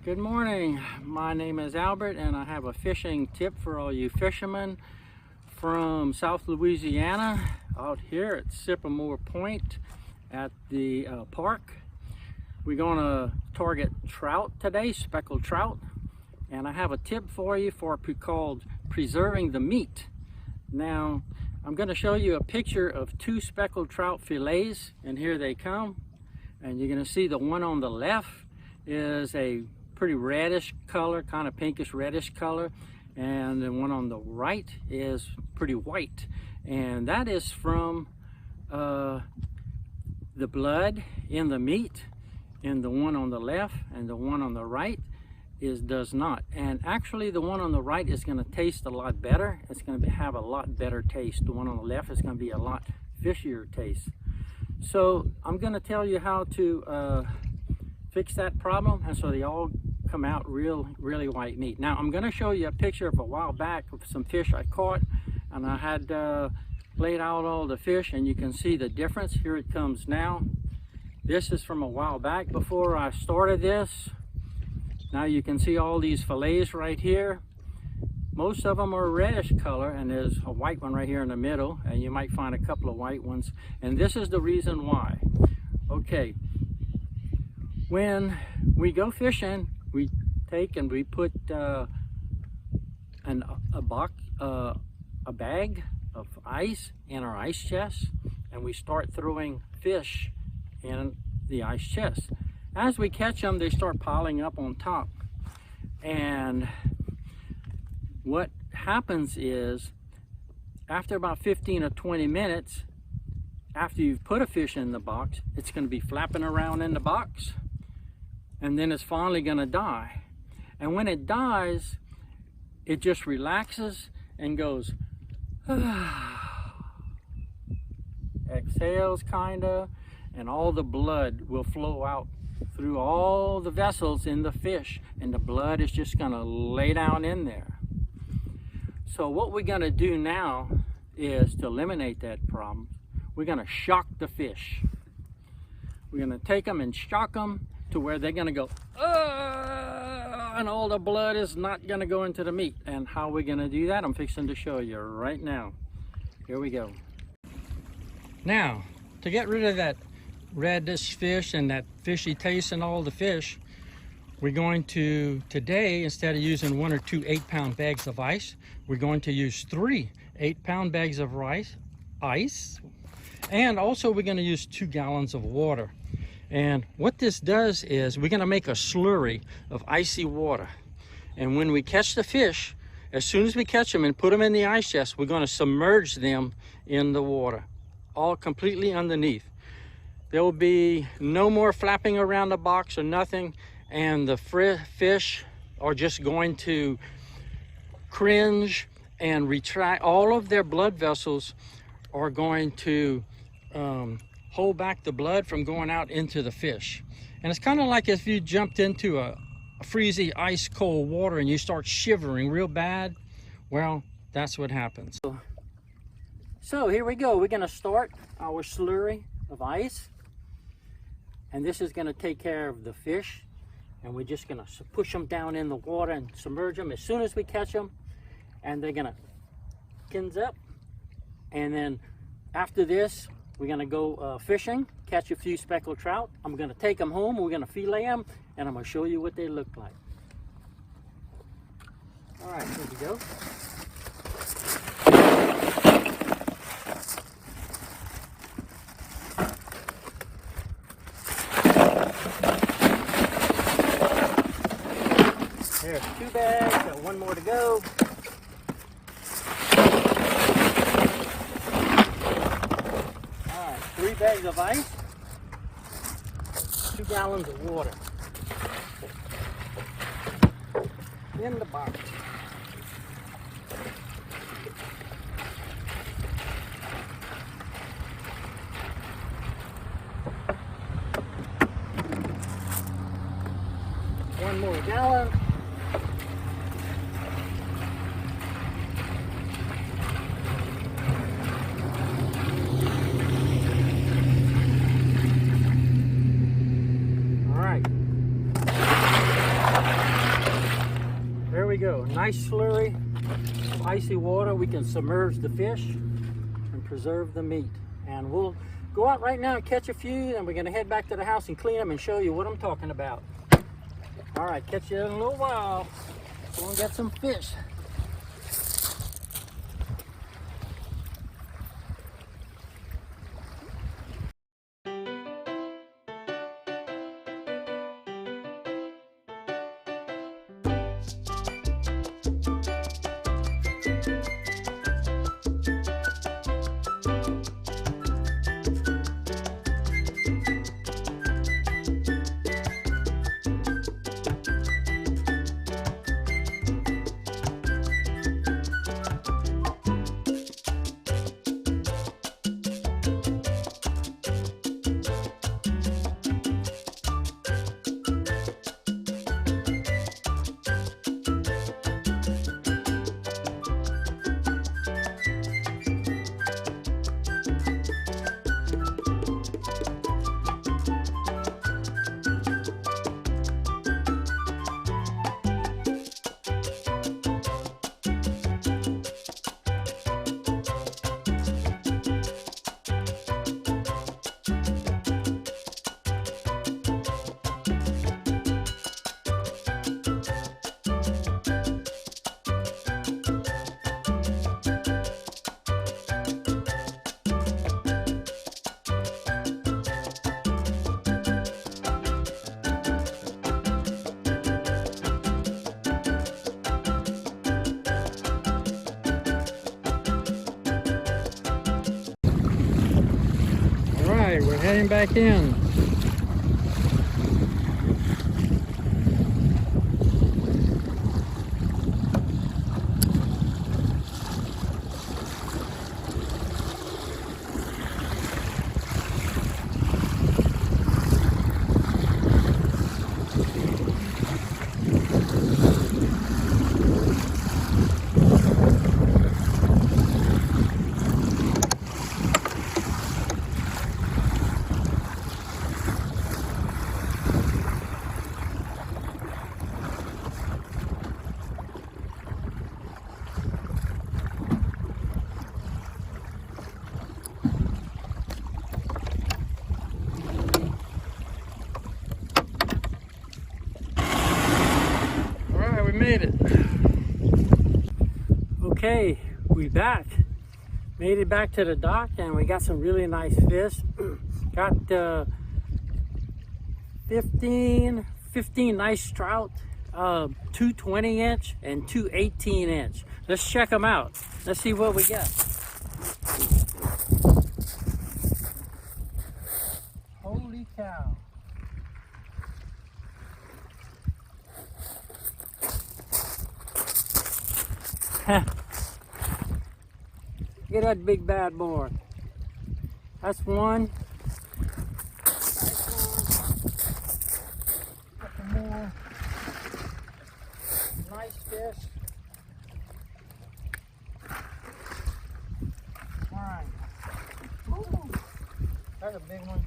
Good morning. My name is Albert and I have a fishing tip for all you fishermen from South Louisiana out here at Sycamore Point at the park. We're going to target trout today, speckled trout, and I have a tip for you called preserving the meat. Now I'm going to show you a picture of two speckled trout fillets, and here they come. And you're going to see the one on the left is a pretty reddish color, kind of pinkish reddish color, and the one on the right is pretty white, and that is from the blood in the meat in the one on the left, and the one on the right does not. And actually the one on the right is going to taste a lot better. It's going to have a lot better taste. The one on the left is going to be a lot fishier taste. So I'm going to tell you how to fix that problem, and so they all come out really white meat. Now I'm going to show you a picture of a while back of some fish I caught, and I had laid out all the fish, and you can see the difference. Here it comes now. This is from a while back before I started this. Now you can see all these fillets right here. Most of them are reddish color, and there's a white one right here in the middle, and you might find a couple of white ones, and this is the reason why. Okay, when we go fishing, we take and we put a bag of ice in our ice chest, and we start throwing fish in the ice chest. As we catch them, they start piling up on top, and what happens is after about 15 or 20 minutes after you've put a fish in the box, it's going to be flapping around in the box, and then it's finally going to die. And when it dies, it just relaxes and goes exhales kinda, and all the blood will flow out through all the vessels in the fish, and the blood is just going to lay down in there. So what we're going to do now is to eliminate that problem. We're going to shock the fish. We're going to take them and shock them to where they're going to go, and all the blood is not going to go into the meat. And how we're going to do that, I'm fixing to show you right now. Here we go. Now, to get rid of that reddish fish and that fishy taste in all the fish, we're going to, today, instead of using 1 or 2 8-pound bags of ice, we're going to use 3 8-pound bags of ice, and also we're going to use 2 gallons of water. And what this does is we're going to make a slurry of icy water, and when we catch the fish, as soon as we catch them and put them in the ice chest, we're going to submerge them in the water, all completely underneath. There will be no more flapping around the box or nothing, and the fish are just going to cringe and retract. All of their blood vessels are going to hold back the blood from going out into the fish. And it's kind of like if you jumped into a freezy ice cold water and you start shivering real bad. Well, that's what happens. So here we go. We're going to start our slurry of ice, and this is going to take care of the fish, and we're just going to push them down in the water and submerge them as soon as we catch them, and they're going to fins up. And then after this, we're going to go fishing, catch a few speckled trout. I'm going to take them home, we're going to fillet them, and I'm going to show you what they look like. All right, here we go. There's 2 bags, got 1 more to go. All right, 3 bags of ice, 2 gallons of water in the box. One more gallon. All right. we go. Nice slurry of icy water. We can submerge the fish and preserve the meat. And we'll go out right now and catch a few, and we're gonna head back to the house and clean them and show you what I'm talking about. All right, catch you in a little while. Go and get some fish. We're heading back in. Made it. Okay, we back. Made it back to the dock, and we got some really nice fish. Got 15 nice trout, 2 20-inch and 2 18-inch. Let's check them out. Let's see what we got. Holy cow. Look at that big bad boy. That's one. Got some more. Nice fish. Alright. That's a big one.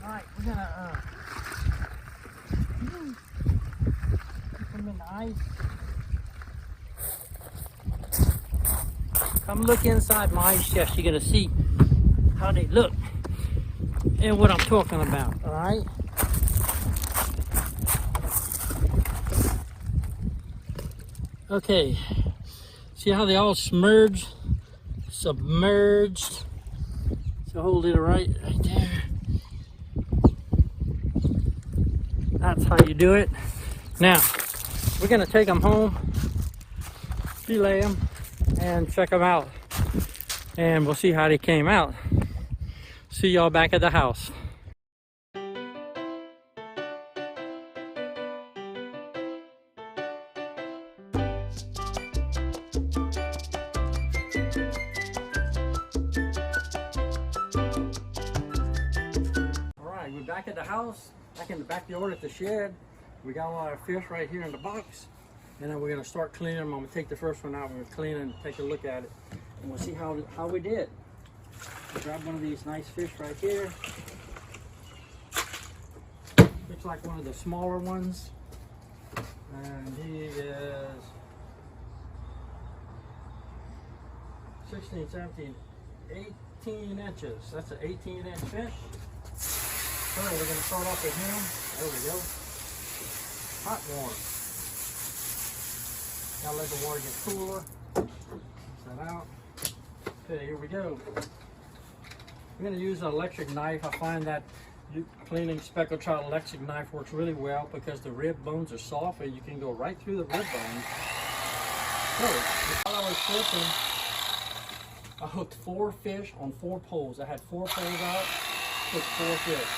Alright, we're gonna put them in the ice. Come look inside my ice chest. You're gonna see how they look and what I'm talking about. All right. Okay. See how they all submerged? So hold it right there. That's how you do it. Now we're gonna take them home, fillet them, and check them out, and we'll see how they came out. See y'all back at the house. Alright, we're back at the house, back in the backyard at the shed. We got all our fish right here in the box. And then we're gonna start cleaning them. I'm gonna take the first one out, we're gonna clean it and take a look at it. And we'll see how we did. We'll grab one of these nice fish right here. Looks like one of the smaller ones. And he is 16, 17, 18 inches. That's an 18-inch fish. So we're going to start off with him. There we go. Hot water. Gotta let the water get cooler. Set out. Okay, here we go. I'm going to use an electric knife. I find that cleaning speckled trout electric knife works really well because the rib bones are soft and you can go right through the rib bones. So, while I was fishing, I hooked 4 fish on 4 poles. I had 4 poles out, hooked 4 fish.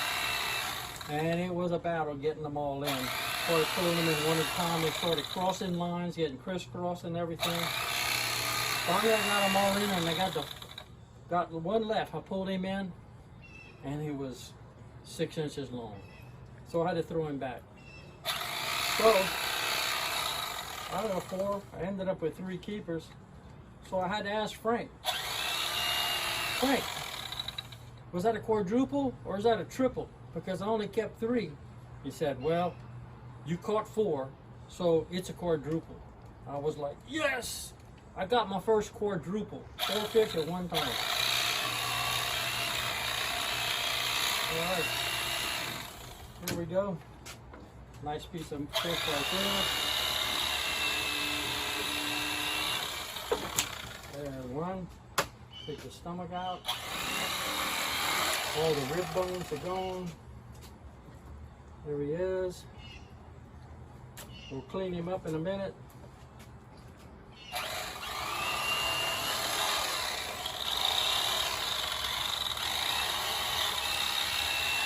And it was a battle getting them all in. Started pulling them in one at a time. They started crossing lines, getting crisscross and everything. Finally I got them all in and I got one left. I pulled him in and he was 6 inches long. So I had to throw him back. So, out of the 4, I ended up with 3 keepers. So I had to ask Frank, was that a quadruple or is that a triple? Because I only kept 3. He said, well, you caught 4, so it's a quadruple. I was like, yes! I got my first quadruple. 4 fish at one time. All right, here we go. Nice piece of fish right there. There's one. Take the stomach out. All the rib bones are gone. There he is. We'll clean him up in a minute.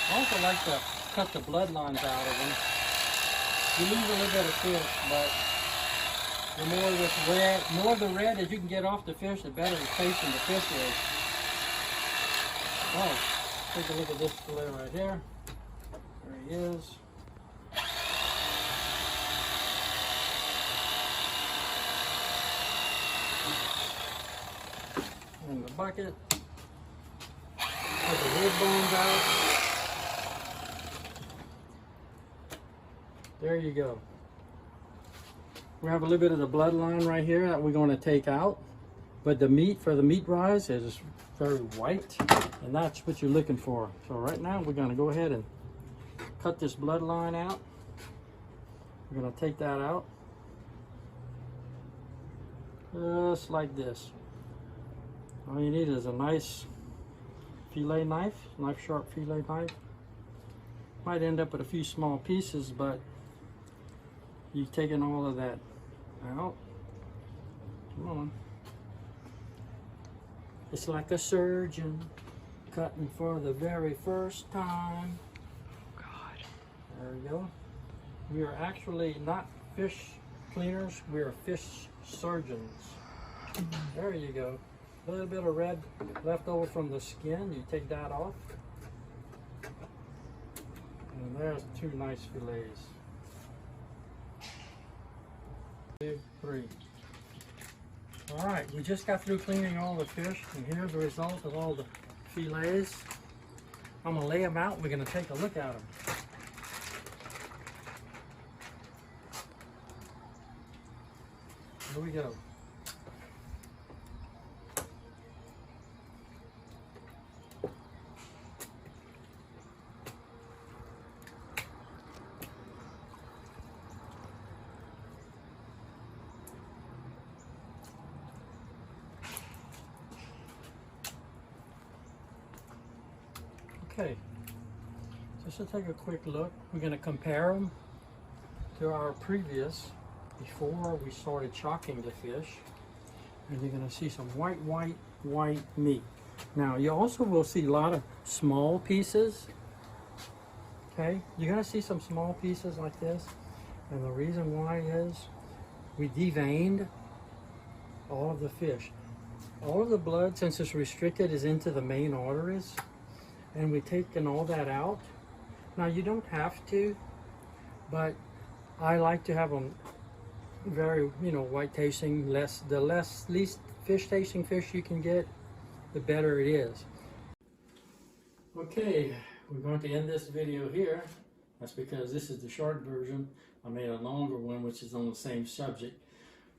I also like to cut the bloodlines out of them. You lose a little bit of fish, but the more this red, more of the red that you can get off the fish, the better the taste in the fish is. Oh, take a look at this fillet right here. There he is. In the bucket. Put the rib bones out. There you go. We have a little bit of the bloodline right here that we're going to take out. But the meat for the meat rise is very white, and that's what you're looking for. So right now we're going to go ahead and cut this bloodline out. We're going to take that out. Just like this. All you need is a nice fillet knife, sharp fillet knife. Might end up with a few small pieces, but you've taken all of that out. Come on. It's like a surgeon cutting for the very first time. Oh God. There we go. We are actually not fish cleaners, we are fish surgeons. There you go. A little bit of red left over from the skin, you take that off. And there's 2 nice fillets. 2, 3. All right, we just got through cleaning all the fish, and here's the result of all the fillets. I'm gonna lay them out, we're gonna take a look at them. Here we go. Okay, just to take a quick look, we're going to compare them to our previous, before we started chalking the fish, and you're going to see some white meat. Now, you also will see a lot of small pieces, okay? You're going to see some small pieces like this, and the reason why is we deveined all of the fish. All of the blood, since it's restricted, is into the main arteries. And we've taken all that out. Now you don't have to, but I like to have them very, white tasting, least fish tasting fish you can get, the better it is. Okay, we're going to end this video here. That's because this is the short version. I made a longer one which is on the same subject.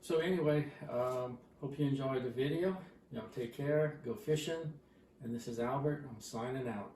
So anyway, hope you enjoyed the video. Take care, go fishing, and this is Albert. I'm signing out.